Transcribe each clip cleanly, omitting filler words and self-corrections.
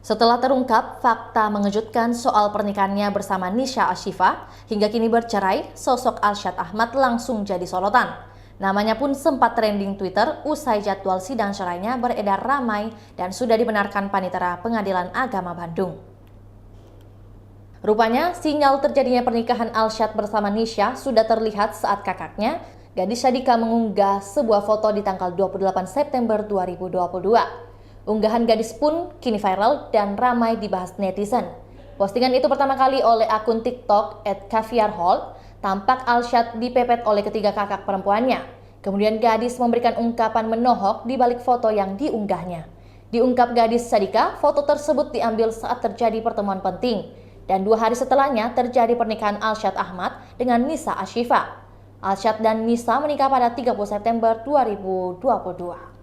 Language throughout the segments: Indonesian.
Setelah terungkap fakta mengejutkan soal pernikahannya bersama Nisha Ashifa, hingga kini bercerai, sosok Alsyad Ahmad langsung jadi sorotan. Namanya pun sempat trending Twitter usai jadwal sidang cerainya beredar ramai dan sudah dibenarkan Panitera Pengadilan Agama Bandung. Rupanya, sinyal terjadinya pernikahan Alsyad bersama Nisha sudah terlihat saat kakaknya, gadis Syadika, mengunggah sebuah foto di tanggal 28 September 2022. Unggahan gadis pun kini viral dan ramai dibahas netizen. Postingan itu pertama kali oleh akun TikTok @caviarhall. Tampak Alsyad dipepet oleh ketiga kakak perempuannya. Kemudian gadis memberikan ungkapan menohok di balik foto yang diunggahnya. Diungkap gadis Syadika, foto tersebut diambil saat terjadi pertemuan penting. Dan 2 hari setelahnya terjadi pernikahan Alsyad Ahmad dengan Nisha Ashifa. Alsyad dan Nisha menikah pada 30 September 2022.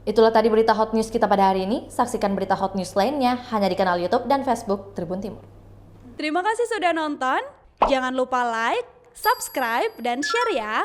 Itulah tadi berita hot news kita pada hari ini. Saksikan berita hot news lainnya hanya di kanal YouTube dan Facebook Tribun Timur. Terima kasih sudah nonton. Jangan lupa like, subscribe, dan share ya.